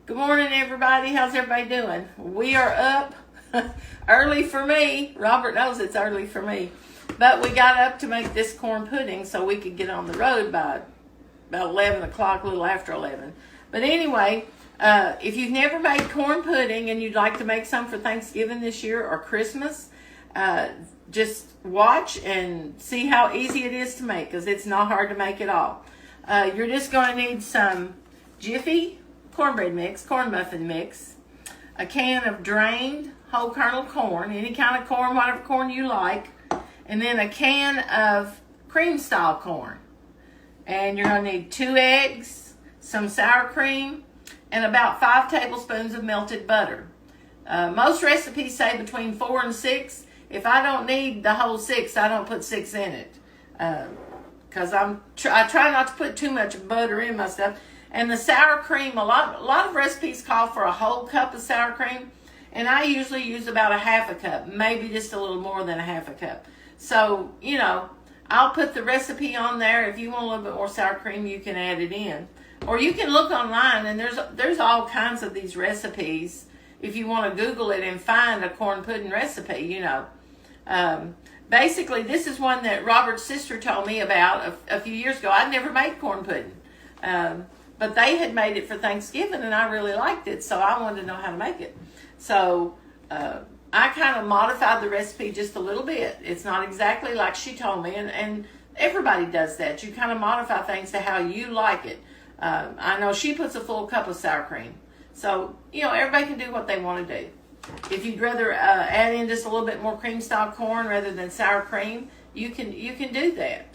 Good morning, everybody. How's everybody doing? We are up early for me. Robert knows it's early for me. But we got up to make this corn pudding so we could get on the road by about 11 o'clock, a little after 11. But anyway, if you've never made corn pudding and you'd like to make some for Thanksgiving this year or Christmas, just watch and see how easy it is to make, because it's not hard to make at all. You're just going to need some Jiffy cornbread mix, corn muffin mix, a can of drained whole kernel corn, any kind of corn, whatever corn you like, and then a can of cream style corn. And you're going to need 2 eggs, some sour cream, and about 5 tablespoons of melted butter. Most recipes say between 4 and 6. If I don't need the whole 6, I don't put 6 in it. Because I try not to put too much butter in my stuff. And the sour cream, a lot of recipes call for a whole cup of sour cream, and I usually use about a half a cup, maybe just a little more than a half a cup. So, you know, I'll put the recipe on there. If you want a little bit more sour cream, you can add it in. Or you can look online, and there's all kinds of these recipes if you want to Google it and find a corn pudding recipe, you know. Basically, this is one that Robert's sister told me about a few years ago. I'd never made corn pudding. But they had made it for Thanksgiving, and I really liked it, so I wanted to know how to make it. So I kind of modified the recipe just a little bit. It's not exactly like she told me, and everybody does that. You kind of modify things to how you like it. I know she puts a full cup of sour cream. So, you know, everybody can do what they want to do. If you'd rather add in just a little bit more cream-style corn rather than sour cream, you can do that.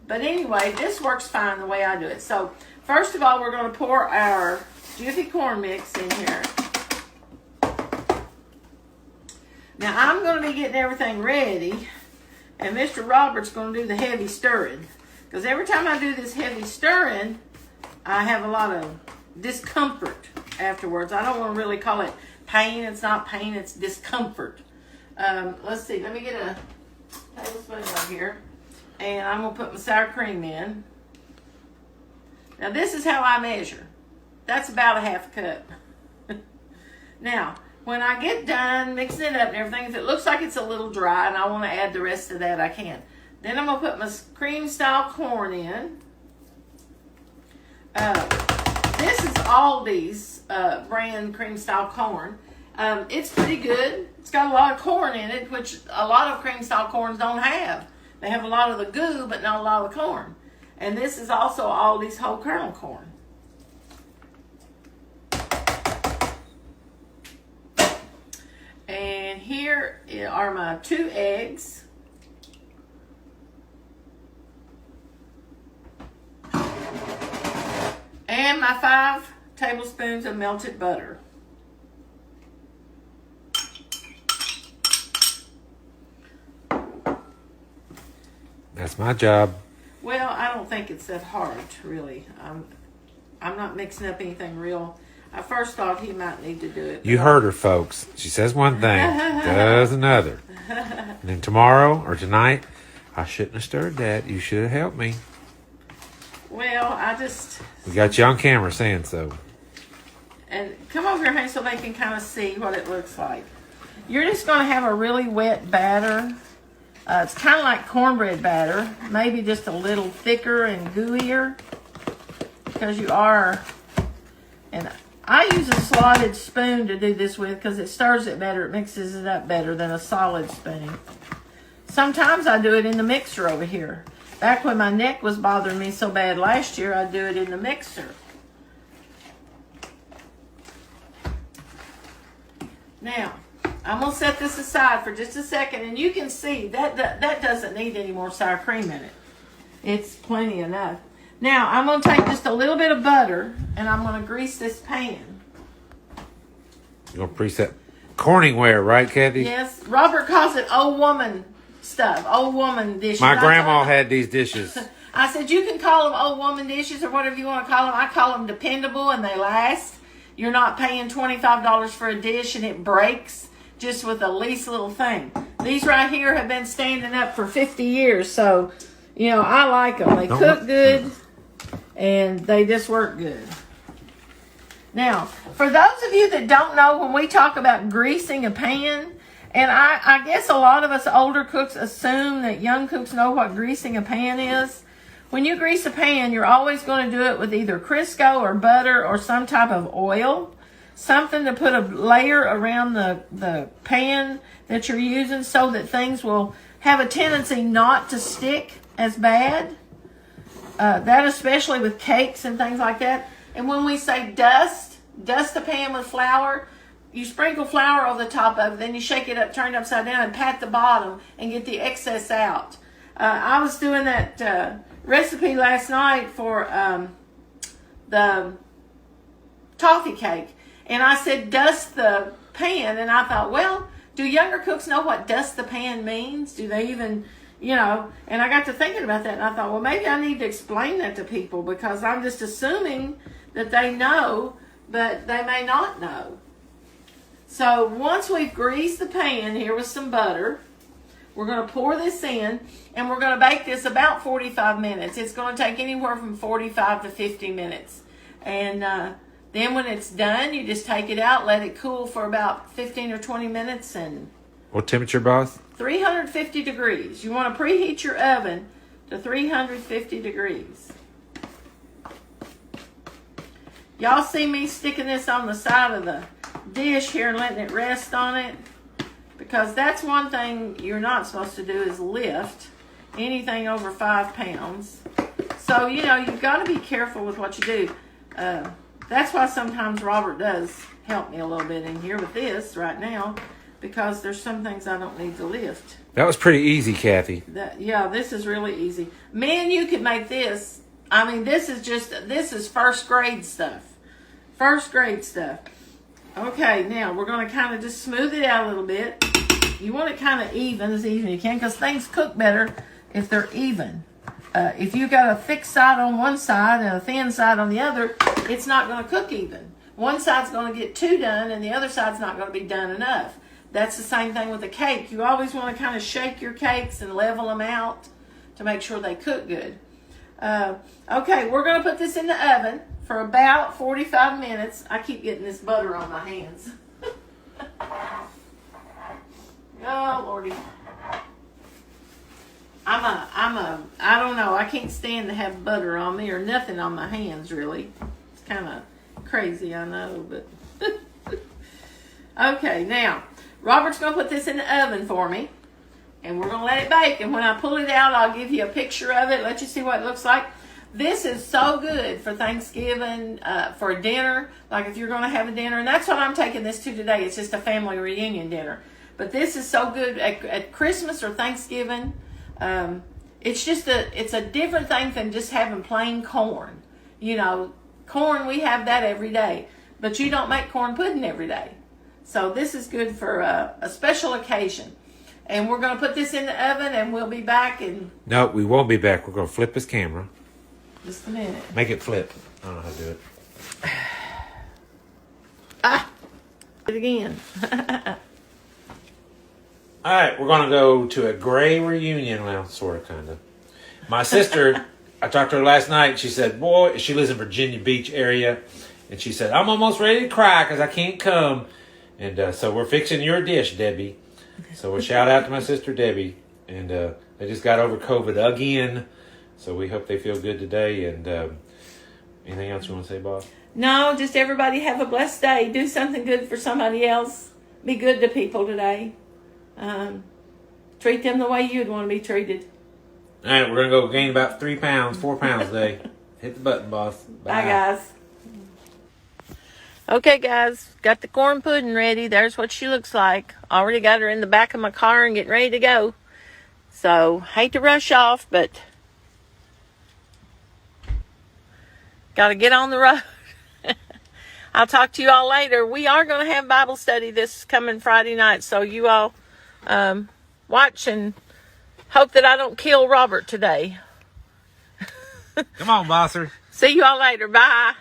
But anyway, this works fine the way I do it. So, first of all, we're going to pour our Jiffy corn mix in here. Now, I'm going to be getting everything ready, and Mr. Robert's going to do the heavy stirring. Because every time I do this heavy stirring, I have a lot of discomfort afterwards. I don't want to really call it pain. It's not pain, it's discomfort. Let's see. Let me get a tablespoon over here. And I'm going to put my sour cream in. Now, this is how I measure. That's about a half cup. Now, when I get done mixing it up and everything, if it looks like it's a little dry and I want to add the rest of that, I can. Then I'm going to put my cream-style corn in. This is Aldi's brand cream-style corn. It's pretty good. It's got a lot of corn in it, which a lot of cream-style corns don't have. They have a lot of the goo, but not a lot of the corn. And this is also Aldi's whole kernel corn. And here are my 2 eggs. And my 5 tablespoons of melted butter. That's my job. Well, I don't think it's that hard, really. I'm not mixing up anything real. I first thought he might need to do it. You heard her, folks. She says one thing, does another. And then tomorrow or tonight, I shouldn't have stirred that. You should have helped me. Well, We got you on camera saying so. And come over here, honey, so they can kind of see what it looks like. You're just going to have a really wet batter. It's kind of like cornbread batter, maybe just a little thicker and gooier, because you are, and I use a slotted spoon to do this with because it stirs it better, it mixes it up better than a solid spoon. Sometimes I do it in the mixer over here. Back when my neck was bothering me so bad last year, I'd do it in the mixer. Now, I'm going to set this aside for just a second, and you can see that doesn't need any more sour cream in it. It's plenty enough. Now, I'm going to take just a little bit of butter, and I'm going to grease this pan. You're going to preset Corningware, right, Kathy? Yes. Robert calls it old woman stuff, old woman dishes. My grandma had these dishes. I said, you can call them old woman dishes or whatever you want to call them. I call them dependable, and they last. You're not paying $25 for a dish, and it breaks just with the least little thing. These right here have been standing up for 50 years, so, you know, I like them. They cook good, and they just work good. Now, for those of you that don't know, when we talk about greasing a pan, and I guess a lot of us older cooks assume that young cooks know what greasing a pan is. When you grease a pan, you're always going to do it with either Crisco or butter or some type of oil. Something to put a layer around the pan that you're using so that things will have a tendency not to stick as bad. That especially with cakes and things like that. And when we say dust the pan with flour, you sprinkle flour over the top of it, then you shake it up, turn it upside down, and pat the bottom and get the excess out. I was doing that recipe last night for the toffee cake, and I said dust the pan, and I thought, well, do younger cooks know what dust the pan means? Do they even, and I got to thinking about that, and I thought, well, maybe I need to explain that to people because I'm just assuming that they know, but they may not know. So once we've greased the pan here with some butter, we're going to pour this in, and we're going to bake this about 45 minutes. It's going to take anywhere from 45 to 50 minutes. And then when it's done, you just take it out, let it cool for about 15 or 20 minutes. And What temperature, boss? 350 degrees. You want to preheat your oven to 350 degrees. Y'all see me sticking this on the side of the dish here and letting it rest on it, because that's one thing you're not supposed to do is lift anything over 5 pounds. So you've got to be careful with what you do. That's why sometimes Robert does help me a little bit in here with this right now, because there's some things I don't need to lift. That was pretty easy, Kathy. This is really easy. Man, you could make this. I mean, this is first grade stuff. First grade stuff. Okay, now we're going to kind of just smooth it out a little bit. You want it kind of even as you can, because things cook better if they're even. If you got a thick side on one side and a thin side on the other, it's not going to cook even. One side's going to get too done, and the other side's not going to be done enough. That's the same thing with a cake. You always want to kind of shake your cakes and level them out to make sure they cook good. Okay, we're going to put this in the oven for about 45 minutes. I keep getting this butter on my hands. Oh, Lordy. I don't know. I can't stand to have butter on me or nothing on my hands, really. It's kind of crazy, I know, but. Okay, now, Robert's going to put this in the oven for me, and we're going to let it bake. And when I pull it out, I'll give you a picture of it, let you see what it looks like. This is so good for Thanksgiving, for dinner, like if you're going to have a dinner. And that's what I'm taking this to today. It's just a family reunion dinner. But this is so good at Christmas or Thanksgiving. It's a different thing than just having plain corn. Corn, we have that every day. But you don't make corn pudding every day. So this is good for a special occasion. And we're going to put this in the oven, and we'll be back in... No, we won't be back. We're going to flip this camera. Just a minute. Make it flip. I don't know how to do it. Do it again. All right, we're going to go to a gray reunion. Well, sort of, kind of. My sister, I talked to her last night. She said, boy, she lives in Virginia Beach area. And she said, I'm almost ready to cry because I can't come. And so we're fixing your dish, Debbie. So we'll shout out to my sister, Debbie. And they just got over COVID again. So we hope they feel good today. And anything else you want to say, Bob? No, just everybody have a blessed day. Do something good for somebody else. Be good to people today. Treat them the way you'd want to be treated. All right, we're going to go gain about 4 pounds today. Hit the button, boss. Bye, guys. Okay, guys, got the corn pudding ready. There's what she looks like. Already got her in the back of my car and getting ready to go. So, hate to rush off, but got to get on the road. I'll talk to you all later. We are going to have Bible study this coming Friday night, so you all watch and hope that I don't kill Robert today. Come on, bosser. See you all later. Bye.